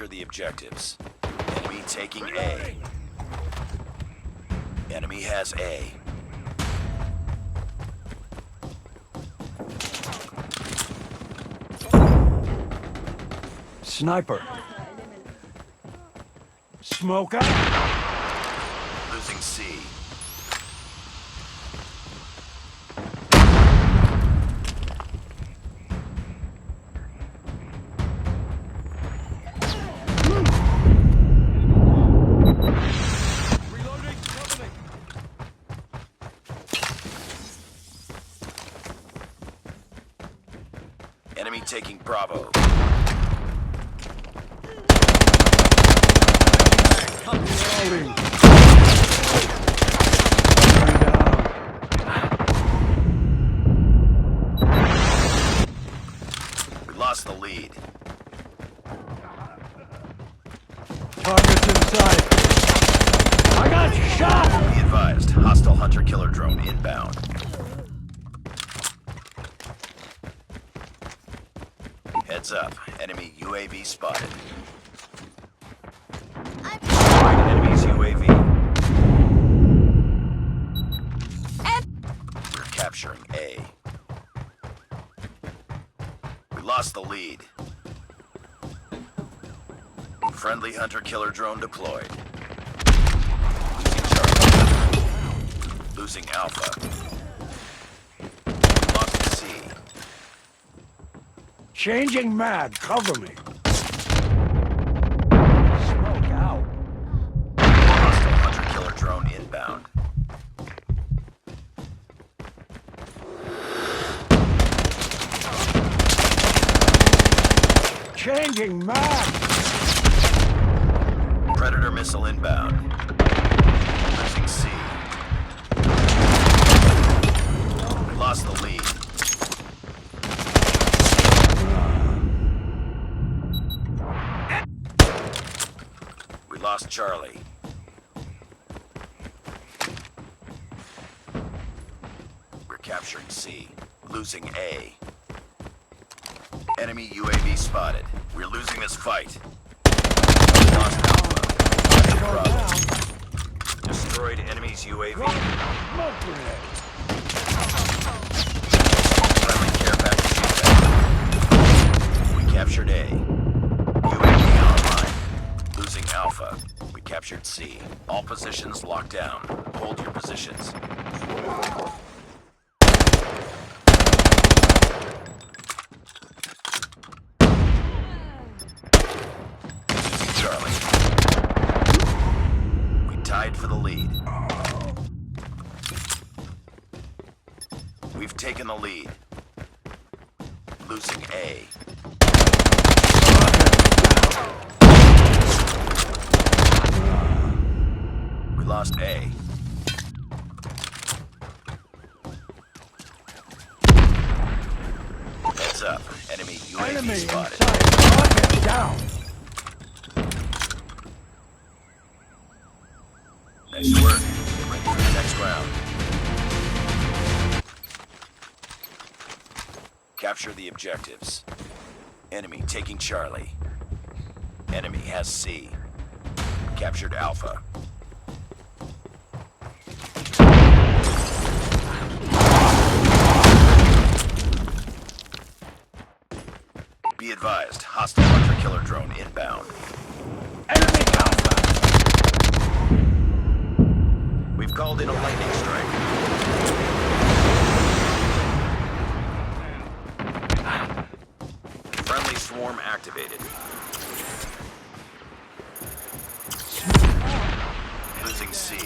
Capture the objectives. Enemy taking A. Enemy has A. Sniper. Smoke out. Losing C. Enemy taking Bravo. Reloading. We lost the lead. Targets in sight. I got shot! Be advised, hostile hunter-killer drone inbound. Heads up, enemy UAV spotted. Enemy's UAV. We're capturing A. We lost the lead. Friendly hunter-killer drone deployed. Losing Charlie. Losing Alpha. Lost C. Changing mag, cover me. Smoke out. Hostile hunter-killer drone inbound. Changing mag. Predator missile inbound. Losing C. We lost the lead. We lost Charlie. We're capturing C. Losing A. Enemy UAV spotted. We're losing this fight. We lost Alpha. Bravo. Destroyed enemy's UAV. Smoke grenade. Friendly care package inbound. We captured A. UAV online. Losing Alpha. We captured C. All positions locked down. Hold your positions. Losing Charlie. We tied for the lead. We've taken the lead. Losing A. We lost A. Heads up. Enemy UAV Enemy spotted. inside. Target down. Nice work. Get ready for the next round. Capture the objectives. Enemy taking Charlie. Enemy has C. Captured Alpha. Be advised, hostile hunter-killer drone inbound. Enemy Alpha. We've called in a lightning strike. Friendly swarm activated. Losing C.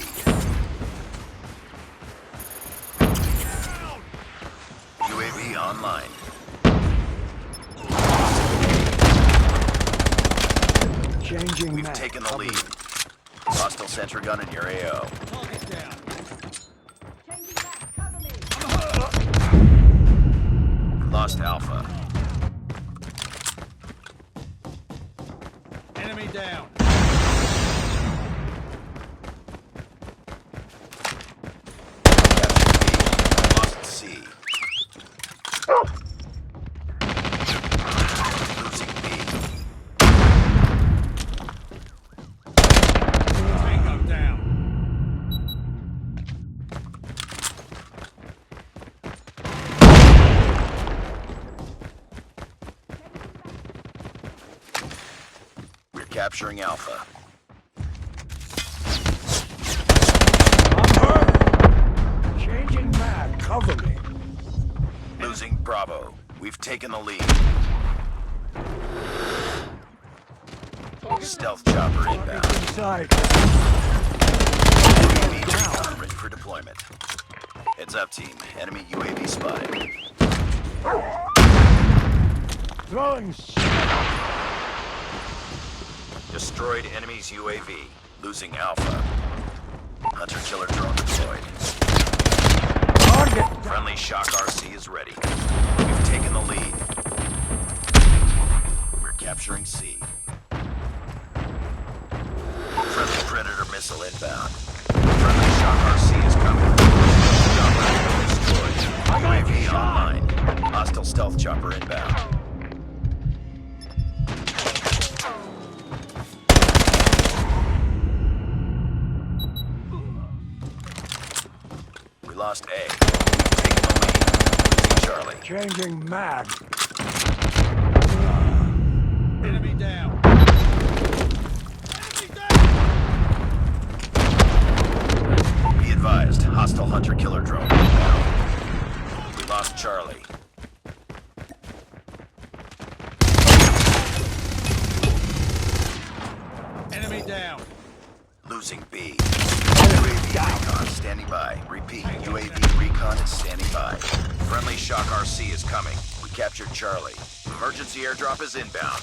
UAV online. Changing We've mag. taken the lead. Hostile sentry gun in your AO. Target down. Lost Alpha. Enemy down. Captured B. Lost C. Losing B. capturing Alpha. I'm hurt. Changing mag. Cover me. Losing Bravo. We've taken the lead. Stealth chopper Target's inbound. inside. UAV recon ready for deployment. Heads up, team. Enemy UAV spotted. Throwing. Destroyed enemy's UAV. Losing Alpha. Hunter-killer drone deployed. Target. Friendly Shock RC is ready. We've taken the lead. We're capturing C. Friendly Predator missile inbound. Friendly Shock RC is coming. Chopper destroyed. UAV online. Hostile stealth chopper inbound. We lost A. We've taken the lead. Losing Charlie. Changing mag. Enemy down. Be advised, hostile hunter-killer drone inbound. We lost Charlie. Enemy down. Losing B. UAV recon standing by. Repeat, UAV recon is standing by. Friendly Shock RC is coming. We captured Charlie. Emergency airdrop is inbound.